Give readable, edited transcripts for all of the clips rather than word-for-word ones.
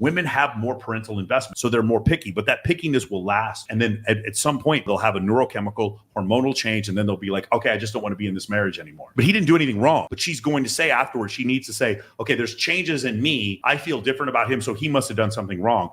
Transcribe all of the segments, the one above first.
Women have more parental investment, so they're more picky, but that pickiness will last. And then at some point, they'll have a neurochemical hormonal change, and then they'll be like, okay, I just don't want to be in this marriage anymore. But he didn't do anything wrong. But she's going to say afterwards, she needs to say, okay, there's changes in me. I feel different about him, so he must have done something wrong.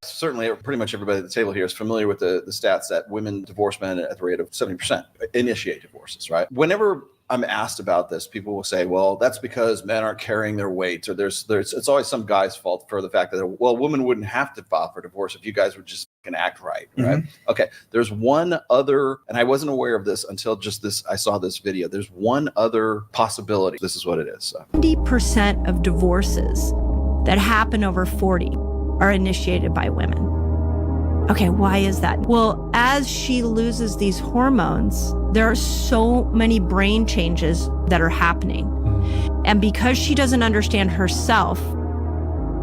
Certainly, pretty much everybody at the table here is familiar with the stats that women divorce men at the rate of 70%, initiate divorces, right? Whenever I'm asked about this, people will say, well, that's because men aren't carrying their weight, or it's always some guy's fault for the fact that, well, women wouldn't have to file for divorce if you guys would just act right, right? Mm-hmm. Okay, there's one other, and I wasn't aware of this until just this, I saw this video. There's one other possibility. This is what it is. So. 70% of divorces that happen over 40 are initiated by women. Okay, why is that? Well, as she loses these hormones, there are so many brain changes that are happening. And because she doesn't understand herself,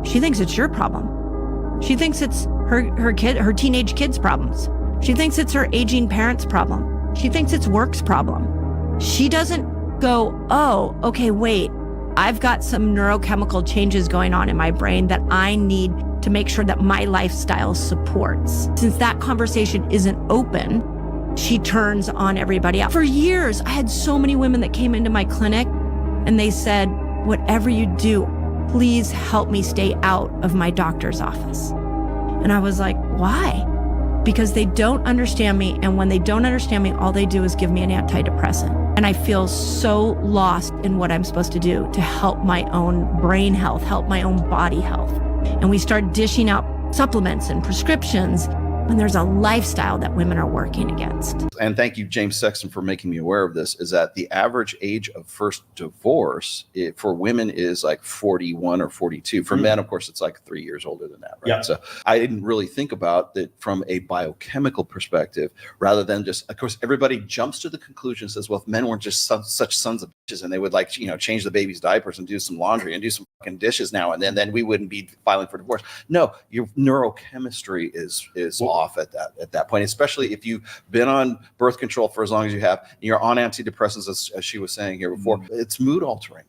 she thinks it's your problem. She thinks it's her teenage kid's problems. She thinks it's her aging parents' problem. She thinks it's work's problem. She doesn't go, oh, okay, wait, I've got some neurochemical changes going on in my brain that I need to make sure that my lifestyle supports. Since that conversation isn't open, she turns on everybody else. For years, I had so many women that came into my clinic and they said, whatever you do, please help me stay out of my doctor's office. And I was like, why? Because they don't understand me. And when they don't understand me, all they do is give me an antidepressant. And I feel so lost in what I'm supposed to do to help my own brain health, help my own body health. And we start dishing out supplements and prescriptions when there's a lifestyle that women are working against. And thank you, James Sexton, for making me aware of this, is that the average age of first divorce for women is like 41 or 42. For men, of course, it's like 3 years older than that, right? Yeah. So I didn't really think about that from a biochemical perspective, rather than just, of course, everybody jumps to the conclusion and says, well, if men weren't just such sons of bitches and they would change the baby's diapers and do some laundry and do some fucking dishes now and then we wouldn't be filing for divorce. No, your neurochemistry is off at that point, especially if you've been on birth control for as long as you have, and you're on antidepressants, as she was saying here before. It's mood altering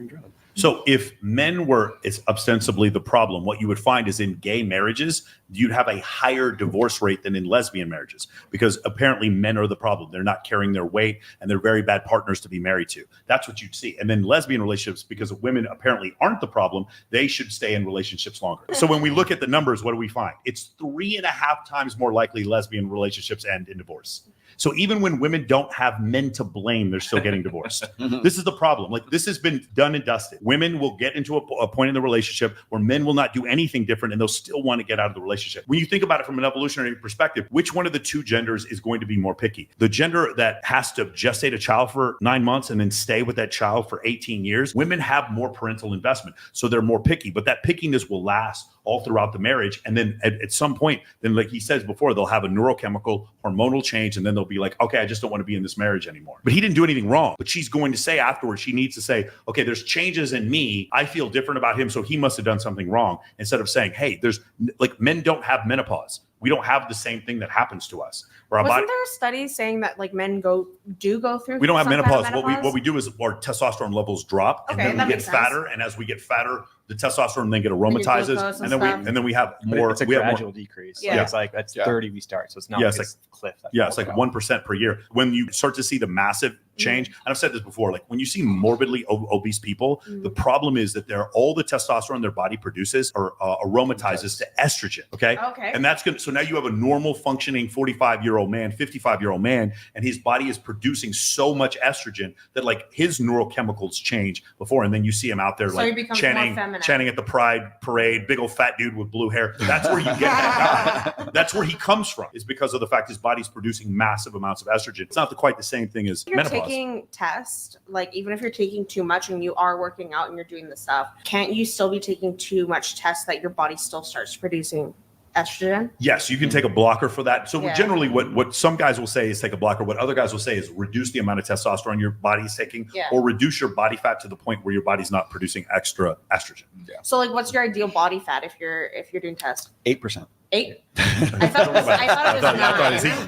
drug. So if men were ostensibly the problem, what you would find is in gay marriages, you'd have a higher divorce rate than in lesbian marriages, because apparently men are the problem. They're not carrying their weight and they're very bad partners to be married to. That's what you'd see. And then lesbian relationships, because women apparently aren't the problem, they should stay in relationships longer. So when we look at the numbers, what do we find? It's 3.5 times more likely lesbian relationships end in divorce. So even when women don't have men to blame, they're still getting divorced. This is the problem. Like, this has been done and dusted. Women will get into a point in the relationship where men will not do anything different and they'll still want to get out of the relationship. When you think about it from an evolutionary perspective, which one of the two genders is going to be more picky? The gender that has to gestate a child for 9 months and then stay with that child for 18 years, women have more parental investment, so they're more picky. But that pickiness will last all throughout the marriage. And then at some point, then like he says before, they'll have a neurochemical hormonal change, and then they'll be like, okay, I just don't want to be in this marriage anymore. But he didn't do anything wrong. But she's going to say afterwards, she needs to say, okay, there's changes in me. I feel different about him, so he must have done something wrong. Instead of saying, hey, there's like, men don't have menopause. We don't have the same thing that happens to us. Wasn't there studies saying that like men do go through? We don't have menopause. What we do is our testosterone levels drop, and then we get fatter. And as we get fatter, the testosterone then get aromatizes, and then we have more. It's a gradual decrease. Yeah. It's like that's 30 we start, so it's not like a cliff. It's like 1% per year. When you start to see the massive change, and I've said this before, like when you see morbidly obese people, the problem is that all the testosterone their body produces or aromatizes to estrogen. Okay. And that's good. So now you have a normal functioning 45-year-old man, 55-year-old man, and his body is producing so much estrogen that like his neurochemicals change before, and then you see him out there like chanting at the Pride Parade, big old fat dude with blue hair. That's where you get that guy. That's where he comes from, is because of the fact his body's producing massive amounts of estrogen. It's not quite the same thing as menopause. Taking tests, like even if you're taking too much and you are working out and you're doing this stuff, can't you still be taking too much tests that your body still starts producing estrogen? Yes, you can take a blocker for that. So generally what some guys will say is take a blocker. What other guys will say is reduce the amount of testosterone your body's taking, or reduce your body fat to the point where your body's not producing extra estrogen. So like what's your ideal body fat if you're doing tests? 8%. 8. I thought it was 9.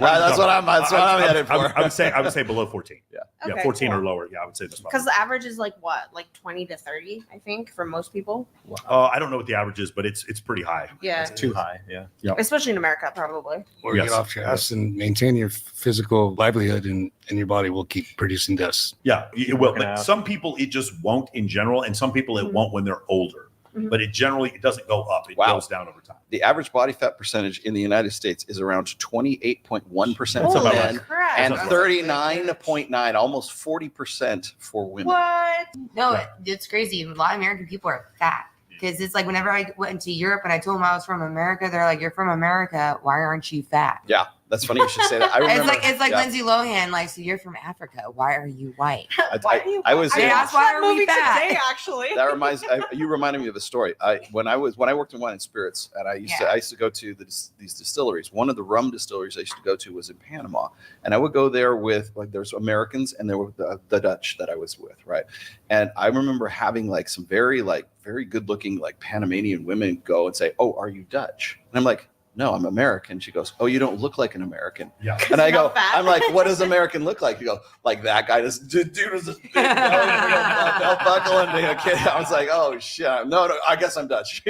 That's what I'm headed for. I would say below 14. Yeah. Okay, Yeah, 14 cool. or lower. Yeah, I would say that's Because the average is like what? Like 20 to 30, I think, for most people. I don't know what the average is, but it's pretty high. Yeah. It's too high. Yeah. Especially in America, probably. Or get off your ass and maintain your physical livelihood, and your body will keep producing dust. Yeah, it will. Working But out. some people it just won't in general, and some people it won't when they're older. Mhm. But it doesn't go up. It Wow. goes down over time. The average body fat percentage in the United States is around 28.1% That's for about men right. Crap. and That's 39.9, almost 40% for women. What? No, it's crazy. A lot of American people are fat because it's like whenever I went into Europe and I told them I was from America, they're like, "You're from America. Why aren't you fat?" Yeah, that's funny you should say that. I remember. It's like yeah, Lindsay Lohan, like, "So you're from Africa. Why are you white?" I was. Yeah, that's why are we fat? today, actually. That reminds you reminded me of a story. When I worked in wine and spirits, and I used to go to these distilleries. One of the rum distilleries I used to go to was in Panama, and I would go there with there's Americans and there were the Dutch that I was with, right? And I remember having some very good looking Panamanian women go and say, "Oh, are you Dutch?" And I'm like, "No, I'm American." She goes, "Oh, you don't look like an American." Yeah. And I go, not fat. I'm like, "What does American look like?" You go, "Like that guy. This dude is this big belt buckle." And I was like, "Oh shit, no, I guess I'm Dutch."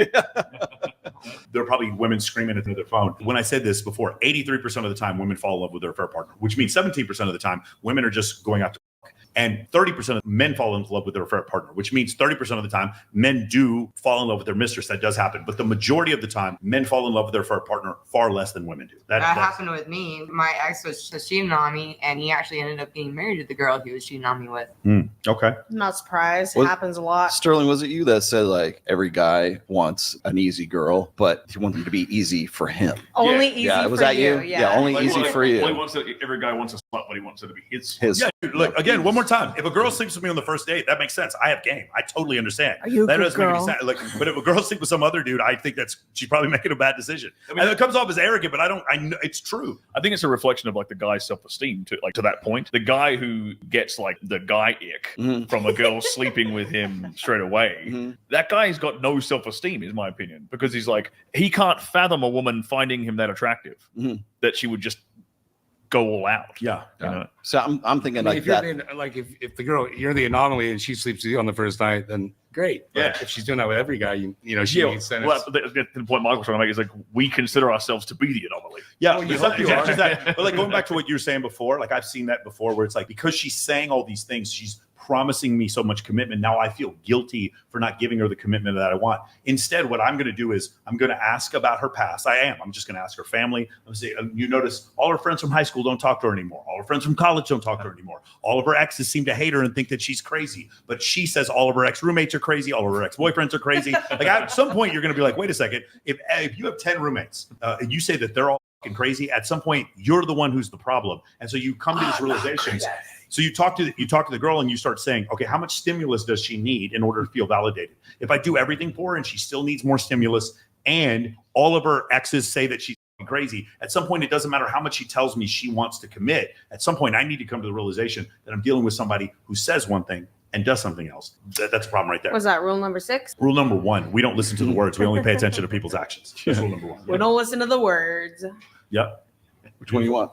There are probably women screaming at their phone. When I said this before, 83% of the time women fall in love with their affair partner, which means 17% of the time women are just going out to fuck. And 30% of men fall in love with their affair partner, which means 30% of the time men do fall in love with their mistress. That does happen. But the majority of the time, men fall in love with their affair partner far less than women do. That happened with me. My ex was cheating on me, and he actually ended up getting married to the girl he was cheating on me with. Okay. I'm not surprised. It Well, happens a lot. Sterling, was it you that said every guy wants an easy girl, but you want them to be easy for him? Only easy Yeah, was for that you? Yeah. Yeah, only easy for you. Every guy wants a slut, but he wants it to be his. Yeah, dude, look, again, one more time. If a girl sleeps with me on the first date, that makes sense. I have game. I totally understand. Are you a that good doesn't make any girl? sense. But if a girl sleeps with some other dude, I think she's probably making a bad decision. I mean, and it comes off as arrogant, but I know it's true. I think it's a reflection of the guy's self-esteem to that point. The guy who gets the guy ick Mhm. from a girl sleeping with him straight away, Mhm. that guy's got no self-esteem, is my opinion, because he can't fathom a woman finding him that attractive Mhm. that she would just go all out. Yeah. You know? So I'm thinking if that. if the girl, you're the anomaly and she sleeps with you on the first night, then great. But Yeah. if she's doing that with every guy, she needs then well, the point Michael's trying to make is we consider ourselves to be the anomaly. Yeah, Well, you it's hope not you just are. that. But going back to what you were saying before, I've seen that before, where it's because she's saying all these things, she's promising me so much commitment. Now I feel guilty for not giving her the commitment that I want. Instead, what I'm going to do is I'm going to ask about her past. I'm just going to ask her family. I'm say, you notice all her friends from high school don't talk to her anymore. All her friends from college don't talk to her anymore. All of her exes seem to hate her and think that she's crazy. But she says all of her ex-roommates are crazy. All of her ex-boyfriends are crazy. At some point, you're going to be like, wait a second. If you have 10 roommates and you say that they're all fucking crazy, at some point, you're the one who's the problem. And so you come to these realizations. So you talk to the girl and you start saying, okay, how much stimulus does she need in order to feel validated? If I do everything for her and she still needs more stimulus, and all of her exes say that she's crazy, at some point it doesn't matter how much she tells me she wants to commit. At some point I need to come to the realization that I'm dealing with somebody who says one thing and does something else. That's a problem right there. Was that rule number 6? Rule number 1, we don't listen to the words. We only pay attention to people's actions. That's rule number 1. We don't listen to the words. Yep. Which one do you want?